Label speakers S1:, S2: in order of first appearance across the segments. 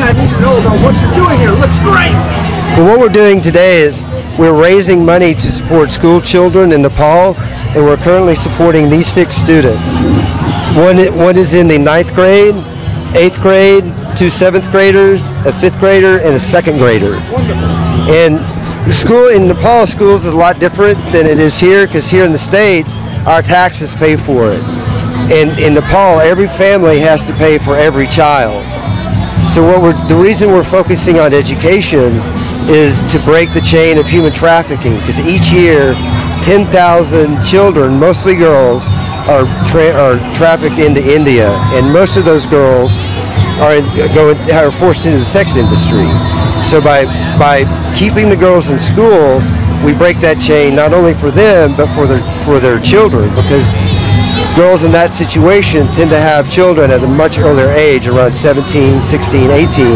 S1: I need to know about what you're doing here. It looks great.
S2: Well, what we're doing today is we're raising money to support school children in Nepal, and we're currently supporting these 6 students. One is in the 9th grade, 8th grade, 2 7th graders, a 5th grader, and a 2nd grader.
S1: Wonderful.
S2: And school in Nepal, schools is a lot different than it is here, because here in the States, our taxes pay for it. And in Nepal, every family has to pay for every child. So the reason we're focusing on education is to break the chain of human trafficking, because each year 10,000 children, mostly girls, are trafficked into India, and most of those girls are forced into the sex industry. So by keeping the girls in school, we break that chain not only for them but for their children, because girls in that situation tend to have children at a much earlier age, around 17, 16, 18,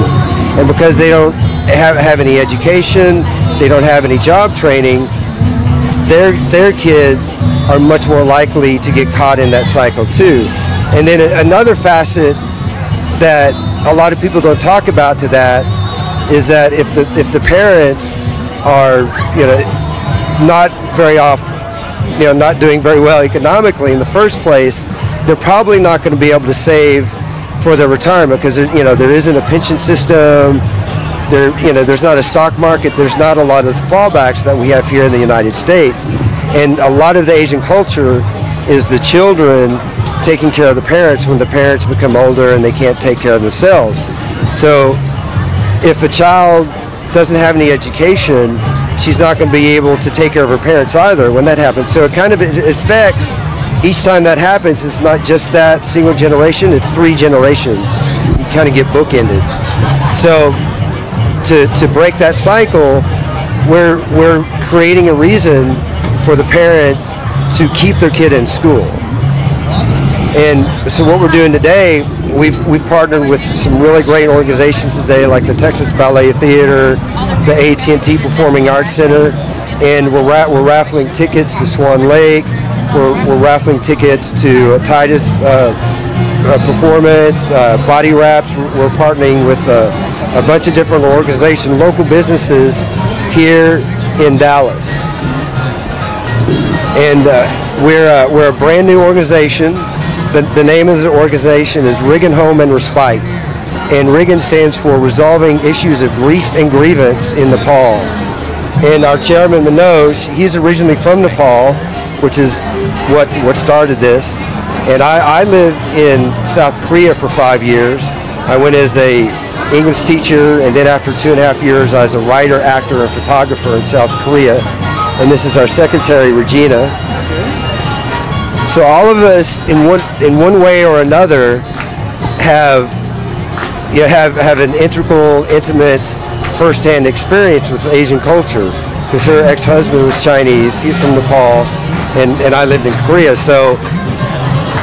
S2: and because they don't have any education, they don't have any job training, their kids are much more likely to get caught in that cycle too. And then another facet that a lot of people don't talk about to that is that if the parents are not very often not doing very well economically in the first place, they're probably not going to be able to save for their retirement, because there isn't a pension system. There's not a stock market. There's not a lot of fallbacks that we have here in the United States. And a lot of the Asian culture is the children taking care of the parents when the parents become older and they can't take care of themselves. So if a child doesn't have any education, she's not going to be able to take care of her parents either when that happens. So it kind of affects, each time that happens, it's not just that single generation, it's 3 generations. You kind of get bookended. So to break that cycle, we're creating a reason for the parents to keep their kid in school. And so what we're doing today, we've partnered with some really great organizations today, like the Texas Ballet Theater, the AT&T Performing Arts Center, and we're raffling tickets to Swan Lake. We're raffling tickets to Titus Performance, Body Wraps. We're partnering with a bunch of different organizations, local businesses here in Dallas. And we're a brand new organization. The name of the organization is Riggin Home and Respite. And Riggin stands for Resolving Issues of Grief and Grievance in Nepal. And our chairman, Manoj, he's originally from Nepal, which is what started this. And I lived in South Korea for 5 years. I went as a English teacher, and then after 2.5 years, I was a writer, actor, and photographer in South Korea. And this is our secretary, Regina. So all of us, in one way or another, have an integral, intimate, first-hand experience with Asian culture. Because her ex-husband was Chinese, he's from Nepal, and I lived in Korea. So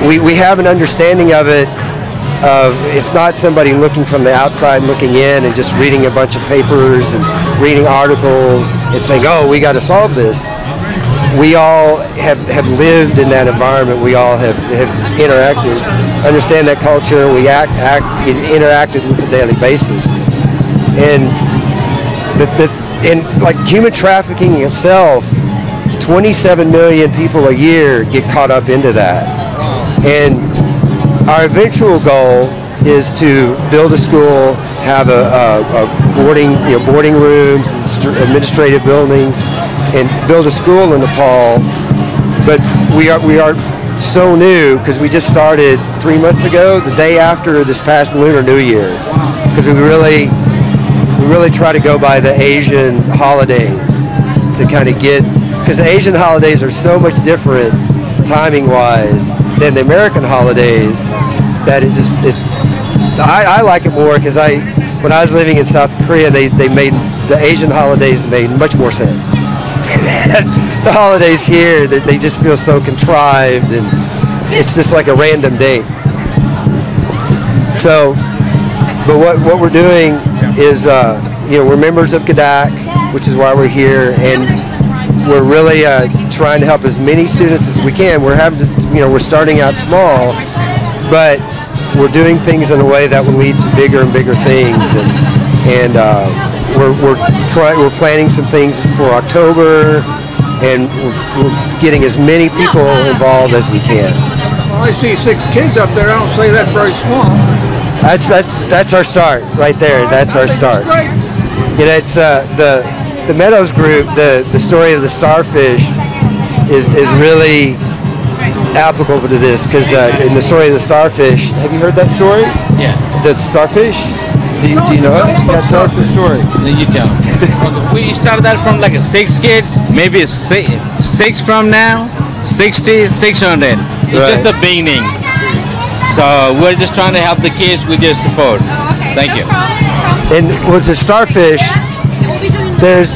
S2: we have an understanding of it. It's not somebody looking from the outside looking in and just reading a bunch of papers and reading articles and saying, oh, we got to solve this. We all have lived in that environment. We all have interacted, understand that culture. We interacted with it on a daily basis. And like human trafficking itself, 27 million people a year get caught up into that. And our eventual goal is to build a school, have a boarding rooms, administrative buildings, and build a school in Nepal. But we are so new because we just started 3 months ago, the day after this past Lunar New Year, because we really try to go by the Asian holidays to kind of get, because the Asian holidays are so much different timing-wise than the American holidays that I like it more, because when I was living in South Korea, they made the Asian holidays made much more sense. The holidays here, they just feel so contrived, and it's just like a random date. So, but what we're doing is, we're members of GADAC, which is why we're here, and we're really trying to help as many students as we can. We're having to, we're starting out small, but we're doing things in a way that will lead to bigger and bigger things, and we're planning some things for October, and we're getting as many people involved as we can.
S1: Well, I see 6 kids up there. I don't say that's very small.
S2: That's our start right there. That's our start. You know, it's the Meadows group. The story of the starfish is really applicable to this, because in the story of the starfish, have you heard that story?
S3: Yeah.
S2: The starfish? Do you know it? Yeah, tell us the story.
S3: Then you tell. We started that from like 6 kids, maybe 6 from now, 60, 600. It's
S2: Right.
S3: just the beginning. So we're just trying to help the kids with your support. Thank you.
S2: And with the starfish, there's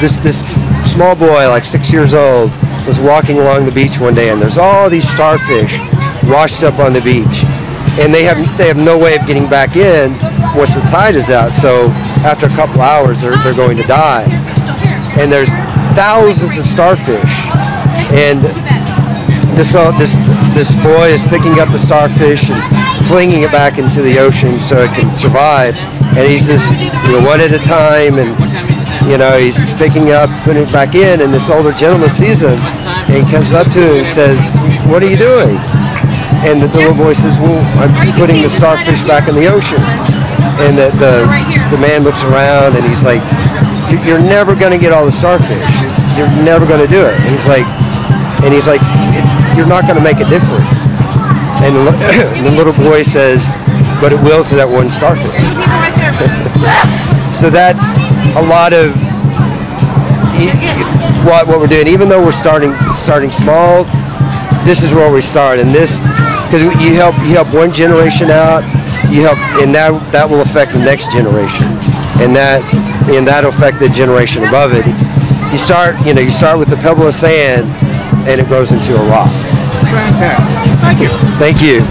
S2: this small boy, like 6 years old, was walking along the beach one day, and there's all these starfish washed up on the beach, and they have no way of getting back in once the tide is out. So after a couple hours, they're going to die. And there's thousands of starfish, and this boy is picking up the starfish and flinging it back into the ocean so it can survive. And he's just, one at a time, and he's picking up, putting it back in, and this older gentleman sees him, and he comes up to him and says, "What are you doing?" And the little boy says, "Well, I'm putting the starfish back in the ocean." And the man looks around, and he's like, "You're never going to get all the starfish. You're never going to do it." And he's like, "You're not going to make a difference." And the little boy says, "But it will to that one starfish." So that's a lot of what we're doing. Even though we're starting small, this is where we start. And this, because you help one generation out, and that will affect the next generation, and that'll affect the generation above it. You start with a pebble of sand, and it grows into a rock.
S1: Fantastic. Thank you.
S2: Thank you.